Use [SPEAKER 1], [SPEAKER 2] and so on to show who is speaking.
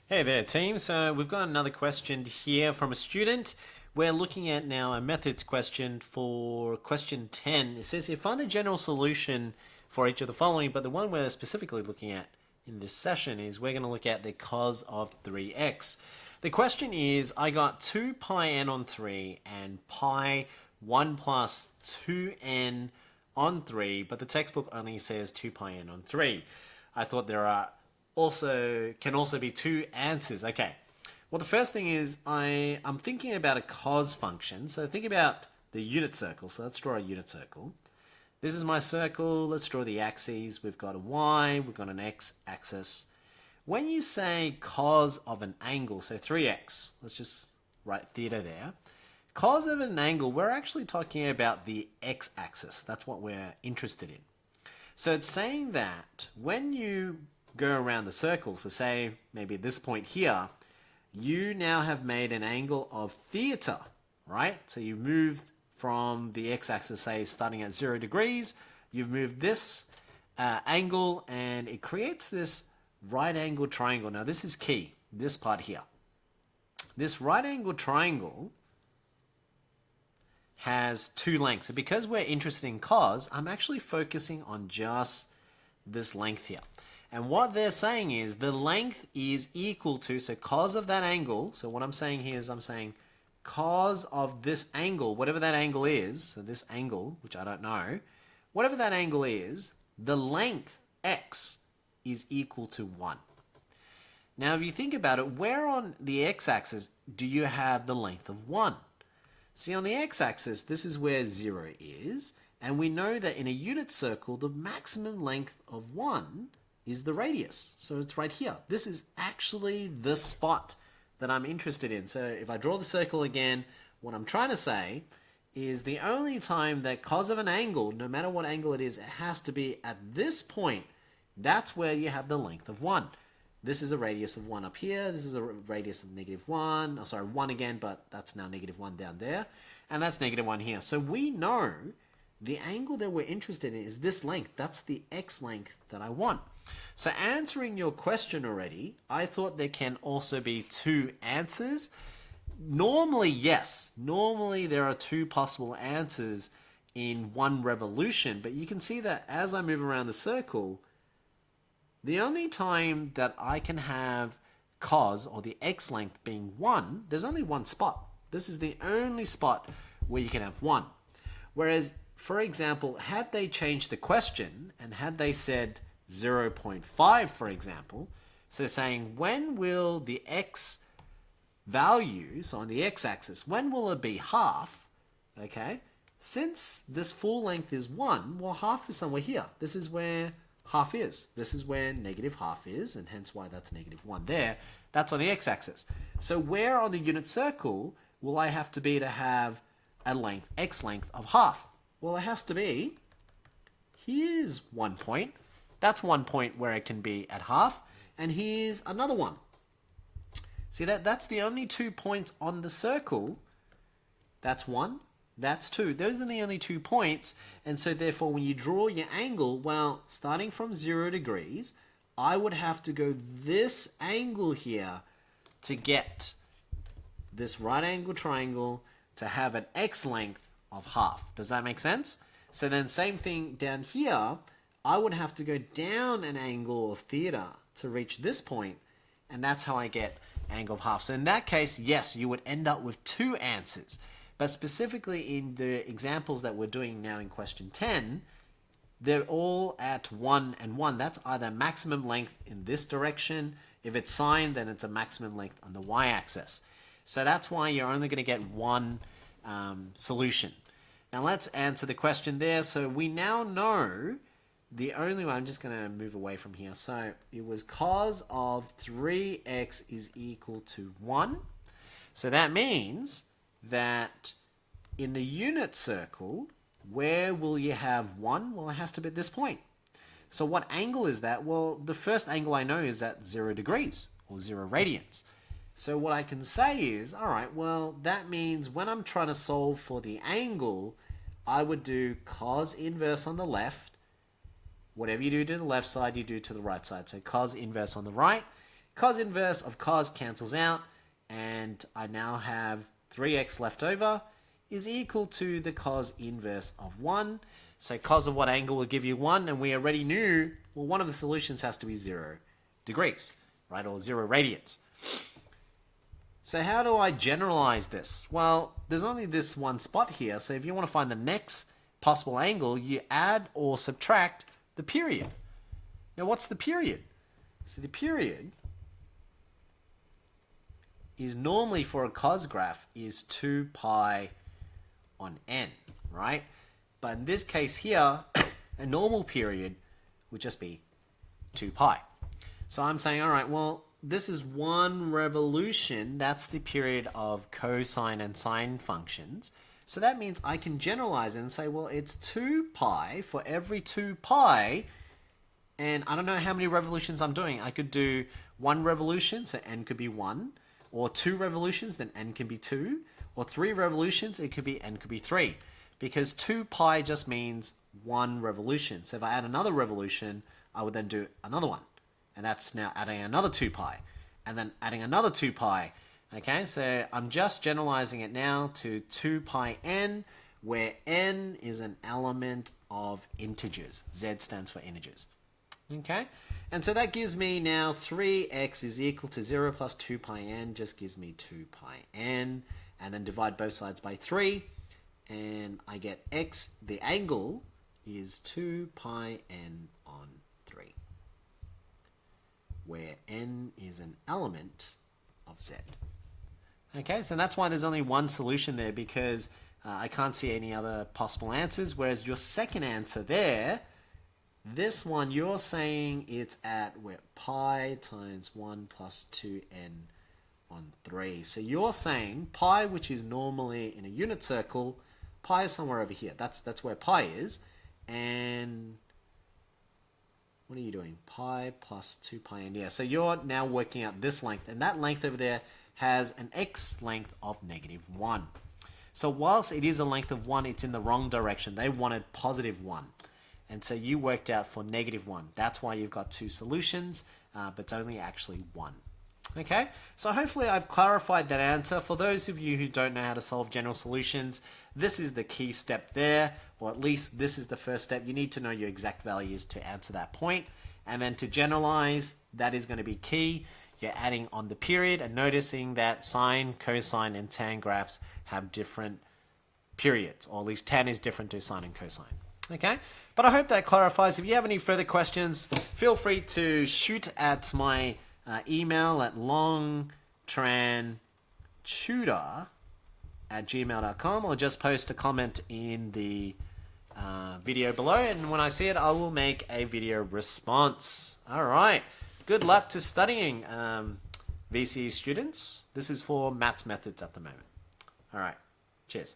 [SPEAKER 1] Hey there, team. So we've got another question here from a student. We're looking at now a methods question for question 10. It says here, find the general solution for each of the following, but the one we're specifically looking at in this session is we're going to look at the cos of 3x. The question is, I got 2 pi n on 3 and pi 1 plus 2n on 3, but the textbook only says 2 pi n on 3. I thought there are can also be two answers. Okay. Well, the first thing is I'm thinking about a cos function. So think about the unit circle. So let's draw a unit circle. This is my circle. Let's draw the axes. We've got a y, we've got an x axis. When you say cos of an angle, so 3x, let's just write theta there. Cos of an angle, we're actually talking about the x-axis. That's what we're interested in. So it's saying that when you go around the circle, so say maybe at this point here, you now have made an angle of theta, right? So you've moved from the x-axis, say starting at 0 degrees, you've moved this angle and it creates this right angle triangle. Now this is key, this part here. This right angle triangle has two lengths. So because we're interested in cos, I'm actually focusing on just this length here. And what they're saying is the length is equal to, so cos of that angle, so what I'm saying here is I'm saying cos of this angle, whatever that angle is, so this angle, which I don't know, whatever that angle is, the length x is equal to 1. Now if you think about it, where on the x-axis do you have the length of 1? See, on the x-axis, this is where 0 is, and we know that in a unit circle, the maximum length of 1 is the radius. So it's right here. This is actually the spot that I'm interested in. So if I draw the circle again, what I'm trying to say is the only time that cos of an angle, no matter what angle it has to be at this point. That's where you have the length of 1. This is a radius of 1 up here. This is a radius of -1. Oh, sorry, 1 again, but that's now -1 down there. And that's -1 here. So we know the angle that we're interested in is this length. That's the x length that I want. So answering your question already, I thought there can also be two answers. Normally, yes. Normally, there are two possible answers in one revolution. But you can see that as I move around the circle, the only time that I can have cos, or the x length, being 1, there's only one spot. This is the only spot where you can have 1. Whereas, for example, had they changed the question and had they said 0.5, for example, so saying when will the x value, so on the x-axis, when will it be half, okay? Since this full length is 1, well, half is somewhere here. This is where half is. This is where -half is, and hence why that's -1 there. That's on the x-axis. So where on the unit circle will I have to be to have a length, x length of half? Well, it has to be, here's one point. That's one point where it can be at half, and here's another one. See, that's the only 2 points on the circle. That's 1, that's 2. Those are the only 2 points, and so therefore when you draw your angle, well, starting from 0 degrees, I would have to go this angle here to get this right angle triangle to have an x length of half. Does that make sense? So then same thing down here, I would have to go down an angle of theta to reach this point, and that's how I get angle of half. So in that case, yes, you would end up with two answers. But specifically in the examples that we're doing now in question 10, they're all at 1 and 1. That's either maximum length in this direction. If it's sine, then it's a maximum length on the y-axis. So that's why you're only going to get one solution. Now let's answer the question there. So we now know the only one, I'm just going to move away from here. So it was cos of 3x is equal to 1. So that means that in the unit circle, where will you have 1? Well, it has to be at this point. So what angle is that? Well, the first angle I know is at 0 degrees, or 0 radians. So what I can say is, all right, well, that means when I'm trying to solve for the angle, I would do cos inverse on the left. Whatever you do to the left side, you do to the right side. So cos inverse on the right cos inverse of cos cancels out, and I now have 3x left over is equal to the cos inverse of 1. So cos of what angle will give you 1? And we already knew, well, one of the solutions has to be 0 degrees, right? Or 0 radians. So how do I generalize this? Well, there's only this one spot here. So if you want to find the next possible angle, you add or subtract the period. Now, what's the period? So the period is normally for a cos graph is 2 pi on n, right? But in this case here, a normal period would just be 2 pi. So I'm saying, all right, well, this is 1 revolution. That's the period of cosine and sine functions. So that means I can generalize it and say, well, it's 2 pi for every 2 pi. And I don't know how many revolutions I'm doing. I could do 1 revolution, so n could be 1. Or 2 revolutions, then n can be 2. Or 3 revolutions, it could be n could be 3. Because 2 pi just means 1 revolution. So if I add another revolution, I would then do another one. And that's now adding another 2 pi. And then adding another 2 pi. Okay, so I'm just generalizing it now to 2 pi n, where n is an element of integers. Z stands for integers. Okay, and so that gives me now 3x is equal to 0 plus 2 pi n, just gives me 2 pi n, and then divide both sides by 3, and I get x, the angle is 2 pi n on 3, where n is an element of z. Okay, so that's why there's only one solution there, because I can't see any other possible answers, whereas your second answer there, this one, you're saying it's at where pi times 1 plus 2n on 3. So you're saying pi, which is normally in a unit circle, pi is somewhere over here. That's where pi is. And what are you doing? Pi plus 2 pi n. Yeah, so you're now working out this length. And that length over there has an x length of -1. So whilst it is a length of 1, it's in the wrong direction. They wanted +1. And so you worked out for -1. That's why you've got 2 solutions, but it's only actually 1. Okay, so hopefully I've clarified that answer. For those of you who don't know how to solve general solutions, this is the key step there, or at least this is the first step. You need to know your exact values to answer that point. And then to generalize, that is going to be key. You're adding on the period and noticing that sine, cosine, and tan graphs have different periods, or at least tan is different to sine and cosine. Okay, but I hope that clarifies. If you have any further questions, feel free to shoot at my email at longtrantutor@gmail.com, or just post a comment in the video below, and when I see it, I will make a video response. All right, good luck to studying, VCE students. This is for maths methods at the moment. All right, cheers.